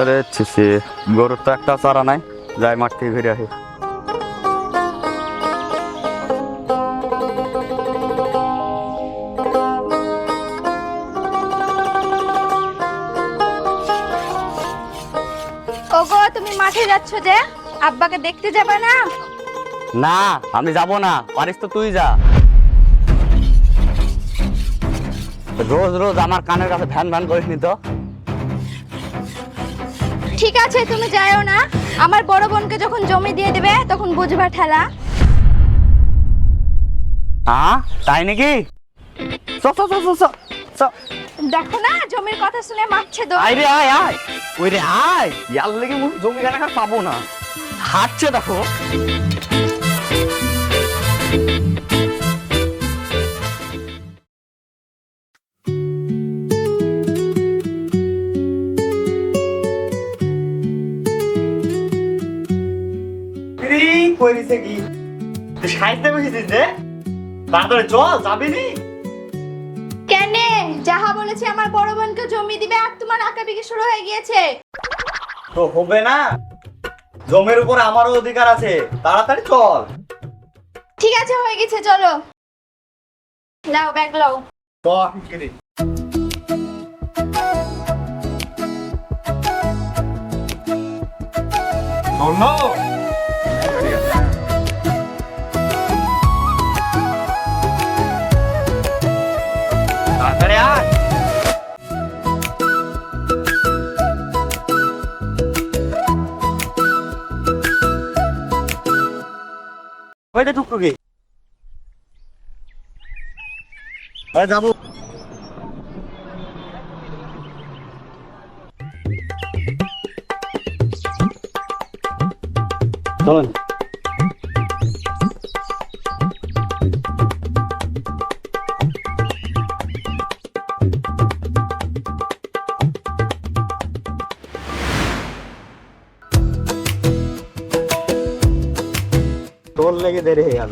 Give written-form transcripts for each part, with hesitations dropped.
আরে ছিছি, গরুর তো একটা চারা নাই, যাই মাঠ থেকে ঘুরে আসি। ওগো, তুমি মাঠে যাচ্ছ যে? আব্বাকে দেখতে যাবে না? না, আমি যাব না, পারিস তো তুই যা। রোজ রোজ আমার কানের কাছে ভ্যান ভ্যান করিস নি তো। ঠিক আছে, তুমি যাও না। আমার বড় বোনকে যখন জমি দিয়ে দেবে তখন বুঝবা ঠেলা। হ্যাঁ, তাই নাকি? চ চ চ চ চ চ। দেখো না, জমির কথা শুনে মারছে তো। আয় রে আয় আয়, ওই রে আয়, ইয়ার লেগে জমি জায়গা পাবো না, হাঁটছে দেখো। কি সাইতে বসেছিস যে? তাড়াতাড়ি চল, যাবি নি? কেন? যাহা বলেছি আমার বড় বোনকে জমি দিবে আর তোমার আঁকাবিকি শুরু হয়ে গিয়েছে। তো হবে না, জমির উপরে আমারও অধিকার আছে, তাড়াতাড়ি চল। ঠিক আছে, হয়ে গেছে, চলো। নাও ব্যাগ লাও। তাড়াতাড়ি আয়। ওইটা টুকটুকি, যাবো। চলেন। তোর লেগে দেরি হয়ে গেল,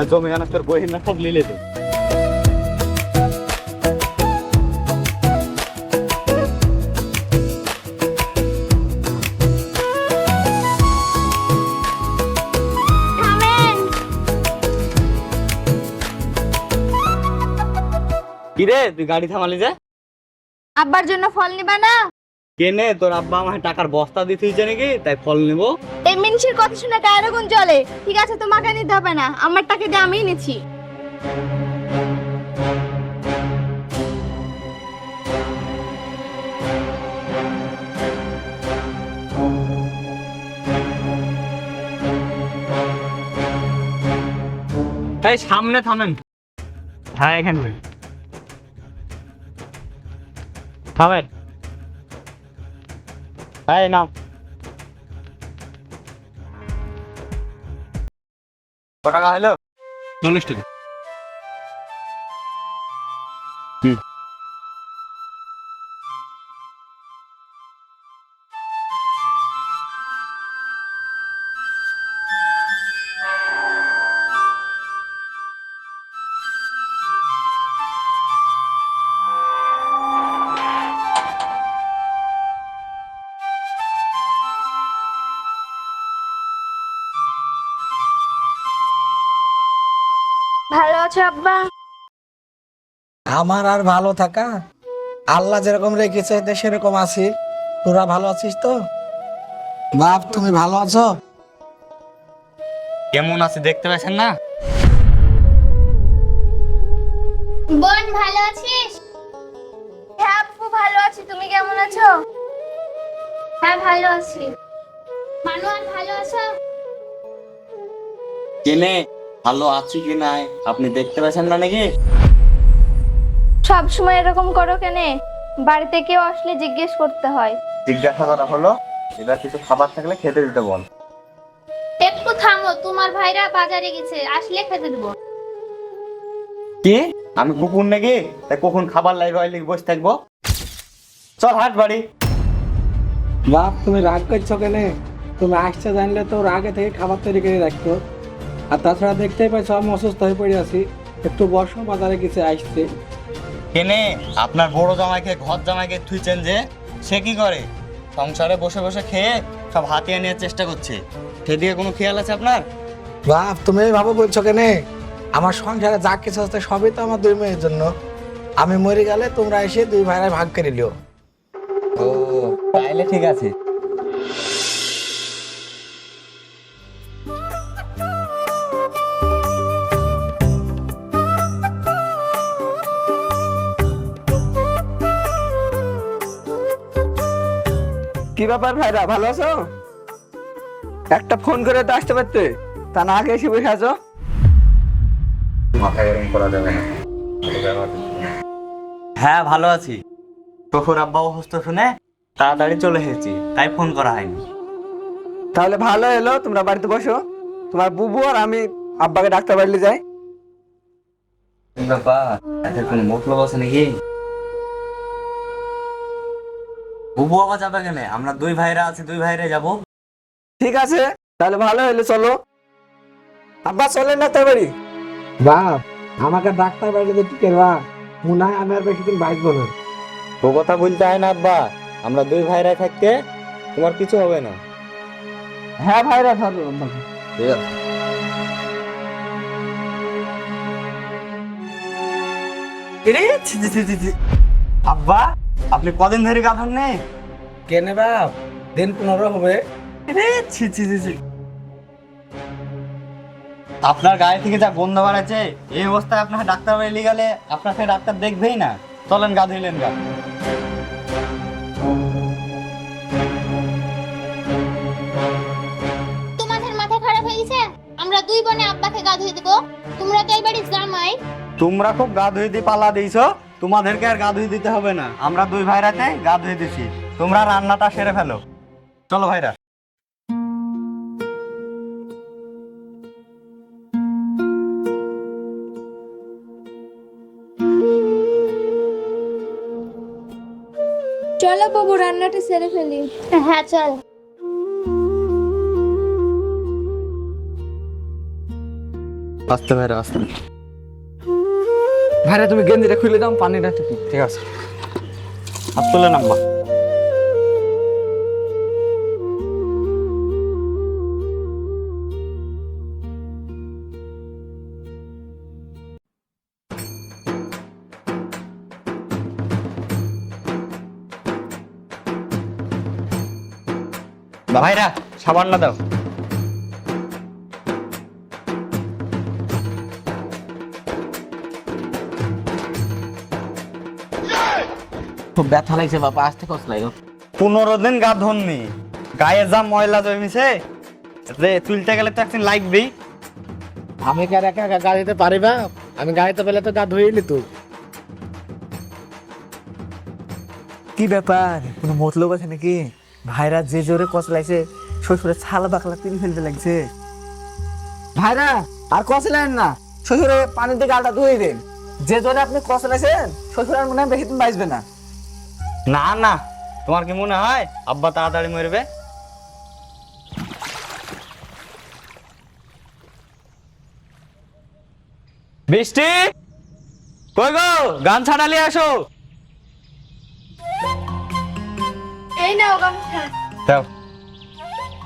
জমি আনা তোর বই না সব লিলে দে। থামেন। কিরে, তুই গাড়ি থামালি যে? আব্বার জন্য ফল নিবা না? কেনে, তোর আব্বা আমাকে টাকার বস্তা দিতে হয়েছে নাকি, তাই ফল নিবো? এই মিনসির কথা শুনে গায়ের আগুন জ্বলে। ঠিক আছে, তোমাকে নিতে হবে না, আমার টাকা দিয়ে আমিই নিচ্ছি। এই সামনে থামেন। হ্যাঁ, এখানে থামেন। হ্যাঁ, নাম কত টাকা হলো? 40 টাকা। ভালো আছো আব্বা? আমার আর ভালো থাকা, আল্লাহ যেরকম রেখেছে সেরকম আছি। তোরা ভালো আছিস তো? বাপ, তুমি ভালো আছো? কেমন আছে দেখতে পাচ্ছেন না? বোন, ভালো আছিস? হ্যাঁ আপু, ভালো আছি। তুমি কেমন আছো? হ্যাঁ, ভালো আছি। মানুয়ার, ভালো আছো? কেনে, ভালো আছি কি নাই আপনি দেখতে পাচ্ছেন না নাকি? সব সময় এরকম করো কেন? বাড়িতে কেউ আসলে জিজ্ঞেস করতে হয়। জিজ্ঞাসা করা হলো, এবার কিছু খাবার থাকলে খেতে দিতে বল। একটু থামো, তোমার ভাইরা বাজারে গেছে, আসলে খেতে দেবো। কি, আমি কুকুর নাকি তাই কখন খাবার লাইবে বসে থাকবো? চল হাট বাড়ি। বাপ, তুমি রাগ করছো কেন? তুমি আসছে জানলে তো আগে থেকে খাবার তৈরি করে রাখতো। আর তাছাড়া দেখতেই পাচ্ছ আমি অসুস্থ হয়ে পড়ে আছি, একটু বর্ষ বাজারে গেছে আসছে। কেনে, আপনার বড় জামাইকে ঘর জামাইকে থুইছেন যে, সে কি করে? সংসারে বসে বসে খেয়ে সব হাতিয়ে নেওয়ার চেষ্টা করছে। সেদিকে কোনো খেয়াল আছে আপনার? বাপ তুমি ভাবো বলছো কেন? আমার সংসারে যা কিছু আছে সবই তো আমার দুই মেয়ের জন্য। আমি মরে গেলে তোমরা এসে দুই ভাইরা ভাগ করে লিও। ও তাইলে ঠিক আছে। কি ব্যাপার ভাইরা, ভালো আছো? একটা ফোন করে তো আসতে পারতে, তা না আগে এসে বসে আছো। মাথা গরম করা যাবে না। হ্যাঁ ভালো আছি। শ্বশুর আব্বা অসুস্থ শুনে তাড়াতাড়ি চলে এসেছি, তাই ফোন করা হয়নি। তাহলে ভালো এলো, তোমরা বাড়িতে বসো। তোমার বুবু আর আমি আব্বাকে ডাক্তার বাড়িতে যাই। ব্যাপার এতে কোনো মতলব আছে নাকি? বুবু বাবা যাবে কেন? আমরা দুই ভাইরা আছি, দুই ভাইরা যাবো। ঠিক আছে, তাহলে ভালো হলো, চলো। আব্বা চলেন ডাক্তার বাড়ি। বাপ আমাকে ডাক্তার বাড়িতে টিকে বা মনে হয় আমি আর বেশি দিন বাঁচবো না। ও কথা বলতে হয় না আব্বা, আমরা দুই ভাইরা থাকতে তোমার কিছু হবে না। হ্যাঁ ভাইরা, ধরো আব্বাকে। ঠিক আছে। আব্বা আপনি কদিন ধরে গাধন নেই? কেনে বাপ, দিন 15 হবে। আপনার গায়ে থেকে যা গন্ধ বাড়াচ্ছে, এই অবস্থায় আপনার ডাক্তার বাড়ি নিয়ে গেলে আপনাকে ডাক্তার দেখবেই না। চলেন গা ধুইলেন গা। তোমাদের মাথা খারাপ হয়ে গেছে? আমরা দুই বোনে আব্বাকে গা ধুয়ে দেবো? তোমরা তো এই বাড়ির জামাই। তোমরা খুব গা ধুয়ে দিয়ে পালা দিয়েছো, তোমাদেরকে আর গা ধুয়ে দিতে হবে না। আমরা দুই ভাইরাতে গা ধুয়ে দিছি, তোমরা রান্নাটা সেরে ফেলো। চলো ভাইরা। চলো বাবু, রান্নাটা সেরে ফেলি। হ্যাঁ চল। আসতে ভাইরা আসতে। ভাইরা তুমি গেঞ্জিটা খুলে দাও, পানিটা টিপি। ঠিক আছে, হাত তুলে নাম্বা। ভাইরা সাবান না দাও। খুব ব্যথা লাগছে বাবা, আসতে কষ্ট লাগে। 15 দিন গা ধননি, গায়ে যা ময়লা জমিছে রে, তুলতে গেলে তো একদিন লাগবেই। আমি কি আর একা একা গা দিতে পারি বাপ? আমি গাড়িতে পেলে তো গা ধুয়েই নিত। কি ব্যাপার, কোনো মতলব আছে নাকি? ভাইরা যে জোরে কচলাইছে, শ্বশুরের ছাল বাকলা তিল ফেলতে লাগছে। ভাইরা আর কচলেন না, শ্বশুরে পানিতে গালটা ধুয়ে দেন। যে জোরে আপনি কচলাইছেন, শ্বশুর আর মনে হয় বেশি দিন বাঁচবে না। না না, তোমার কি মনে হয় আব্বা তাড়াতাড়ি মরবে? বৃষ্টি কই গো, গান ছাড়ালি আসো। এই নাও গামছা। দাও।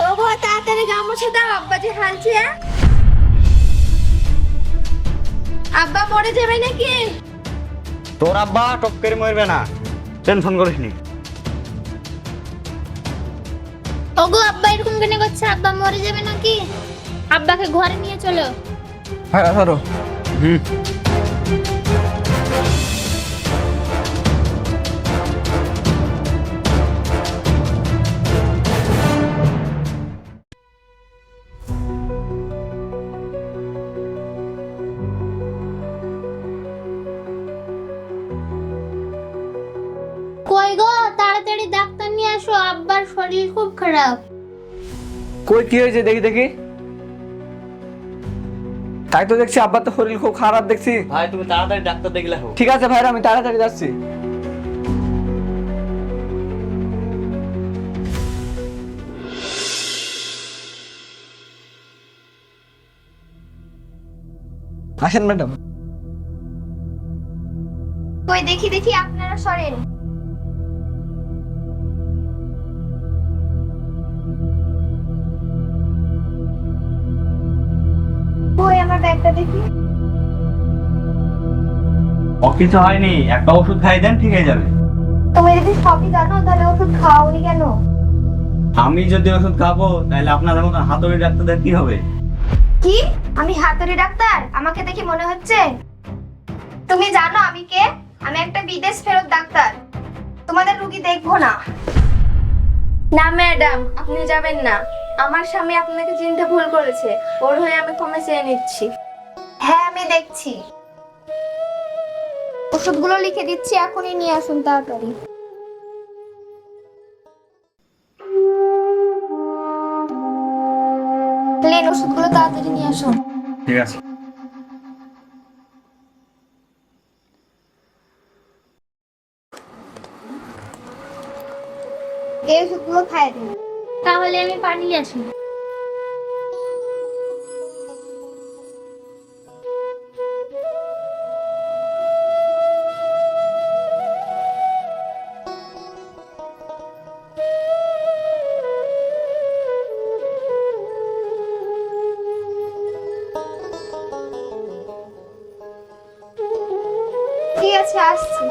ওগো তাড়াতাড়ি গামছা দাও, আব্বা যে হালছে। আব্বা মরে যাবে নাকি? তোর আব্বা টপ করে মরবে না, টেনশন করিস নি। ওগো আব্বা এরকম কেন করছে? আব্বা মরে যাবে নাকি? আব্বাকে ঘরে নিয়ে চলো। ভাইরা ধরো। হুম। কই গো, তাড়াতাড়ি ডাক্তার নিয়ে আসো, আব্বার শরীর খুব খারাপ। কই কি হয়েছে দেখি দেখি। তাই তো দেখছি আব্বার তো শরীর খুব খারাপ দেখছি। ভাই তুমি তাড়াতাড়ি ডাক্তার দেখলে হোক। ঠিক আছে ভাইরা, আমি তাড়াতাড়ি যাচ্ছি। আসেন ম্যাডাম। কই দেখি দেখি আপনারা সরেন। দেখি। ও কিছু হয়নি, একটা ওষুধ খাই দেন, ঠিক হয়ে যাবে। তুমি যদি সবই জানো তাহলে ওষুধ খাওনি কেন? আমি যদি ওষুধ খাবো তাহলে আপনাদের মতো হাতুড়ি ডাক্তারদের কি হবে? কি? আমি হাতুড়ি ডাক্তার? আমাকে দেখি মনে হচ্ছে? তুমি জানো আমি কে? আমি একটা বিদেশ ফেরত ডাক্তার। তোমাদের রুগী দেখবো না। না ম্যাডাম, আপনি যাবেন না। আমার স্বামী আপনাকে চিনতে ভুল করেছে। ওর হয়ে আমি ক্ষমা চেয়ে নিচ্ছি। হ্যাঁ, আমি দেখছি। ওষুধগুলো লিখে দিচ্ছি, এখনই নিয়ে আসুন তাড়াতাড়ি। প্লেন ওষুধগুলো তাড়াতাড়ি নিয়ে আসুন। ঠিক আছে। এই ওষুধগুলো খাইয়ে দিন। তাহলে আমি পানি নিয়ে আসি। ঠিক আছে, আসছি।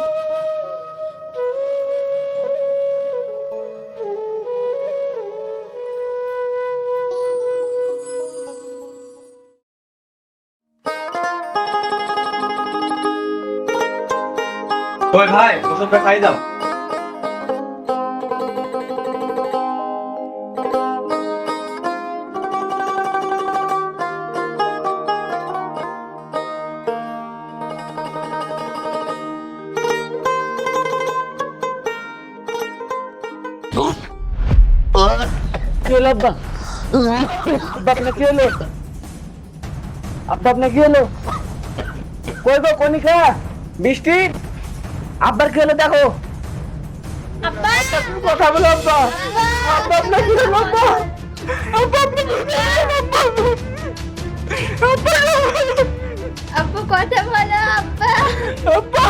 ওই ভাই, ওষুধটা খাই দাও। কি হলো আব্বা? আব্বা আপনার কি হলো? আব্বা আপনার কি হলো? কই গো কনিকা? বৃষ্টি? আব্বার কি হলো দেখো। আব্বা তুমি কথা বলো আব্বা। আব্বা আপনার কি হলো আব্বা? আব্বা আপনার কি হলো আব্বা? আব্বা আব্বু কথা বলো আব্বা। আব্বা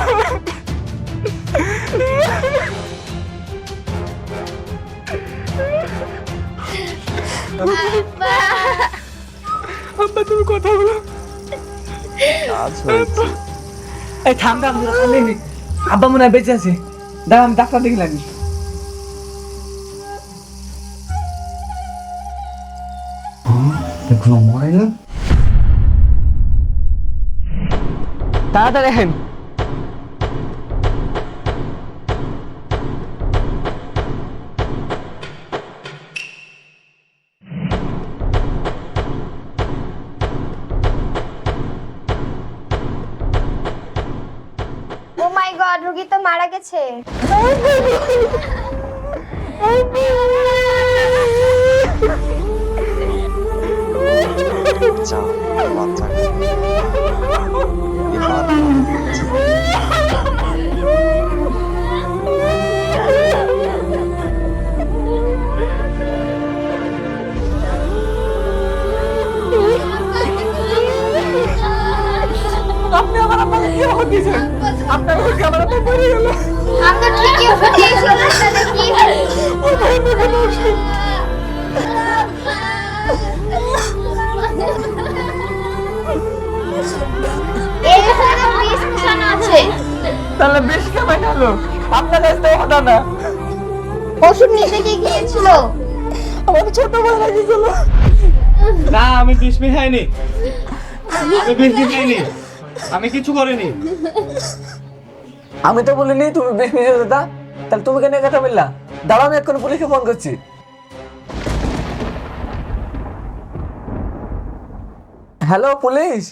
আব্বা, আব্বা তুমি কথা বলো। এই থাম থাম তোরা থামবি। আব্বা মনে হয় বেঁচে আছে। দাঁড়া আমি ডাক্তার দেখে লাগি। এখনো মরেনি। তাড়াতাড়ি আসেন। ও মাই গড, রোগী তো মারা গেছে। যাও বাচ্চা আপনি আমার আব্বাকে কি ওষুধ দিয়েছেন? আপনার ওষুধ কি আমার আব্বা মরে গেল? আমরা ঠিকই ওষুধ দিয়েছিলাম, তাহলে কি? ও ভাই আমাকে ওষুধ। এই ওষুধে বিষ মিশানো আছে। তাহলে বেশ কেমন হলো? আপনার কাছ থেকে হতো না। ওষুধ নিতে কি গিয়েছিল? আমার ছোট ভাই লাগিয়েছিল। না, আমি বিষ মিশাইনি। আমি বিষ মিশাইনি। আমি কিছু করিনি। আমি তো বলিনি তুমি বেশ মিশে দাদা। তাহলে তুমি কেন কথা বললা? দাঁড়াও আমি এখন পুলিশকে ফোন করছি। Hello police.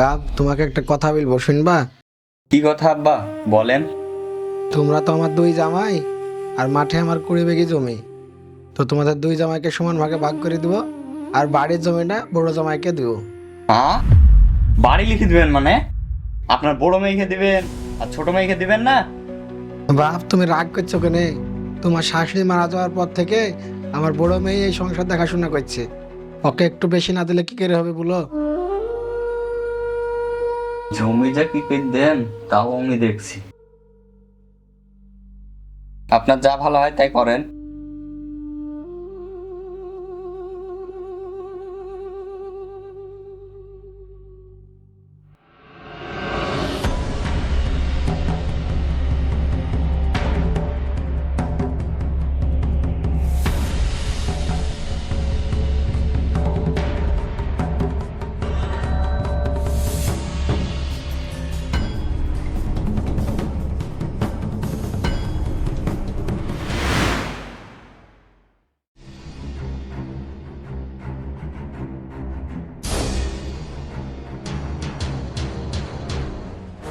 বাপ তোমাকে একটা কথা বলবো শুনবা? কি কথা আব্বা, বলেন। তোমরা তো আমার দুই জামাই, আর মাঠে আমার 20 বিঘি জমি। তো তোমাদের দুই জামাইকে সমান ভাগে ভাগ করে দিব, আর বাড়ির জমিটা বড় জামাইকে দিব। হ্যাঁ, বাড়ি লিখে দিবেন মানে? আপনার বড় মেয়েকে দিবেন আর ছোট মেয়েকে দিবেন না? বাপ তুমি রাগ করছো কেন? তোমার শাশুড়ি মারা যাওয়ার পর থেকে আমার বড় মেয়ে এই সংসার দেখাশোনা করছে। ওকে একটু বেশি না দিলে কি করে হবে বলো? জমি যা কি করে দেন তাও আমি দেখছি। আপনার যা ভালো হয় তাই করেন।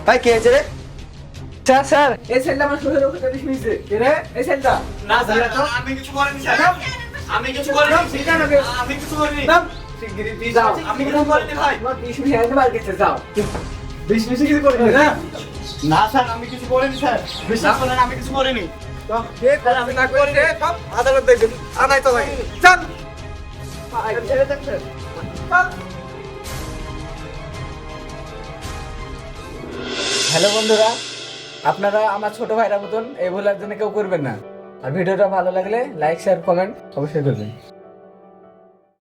ভাই কে হয়েছে রে? স্যার স্যার এই ছেলেটা আমার শ্বশুরের ওকে বিষ মিশছে কে রে এই ছেলেটা না স্যার, আমি কিছু করিনি স্যার। আমি কিছু করিনি। আমি কিছু করিনি। নাম শিগগিরই দিয়ে যাও আমি কিছু করিনি ভাই। তোমার বিষ মিশে আনতে পার গেছে যাও বিষ মিশে কিছু করবে না না স্যার, আমি কিছু করিনি স্যার। বিশ্বাস করেন আমি কিছু করিনি। তো কে করে আমি না করি রে সব আদালত দেখবে আনাই তো লাগে চল ছেড়ে দেন স্যার চল হ্যালো বন্ধুরা, আপনারা আমার ছোট ভাইরা মতন এই ভুল আর জন্য কেউ করবেন না। আর ভিডিওটা ভালো লাগলে লাইক শেয়ার কমেন্ট অবশ্যই করবেন।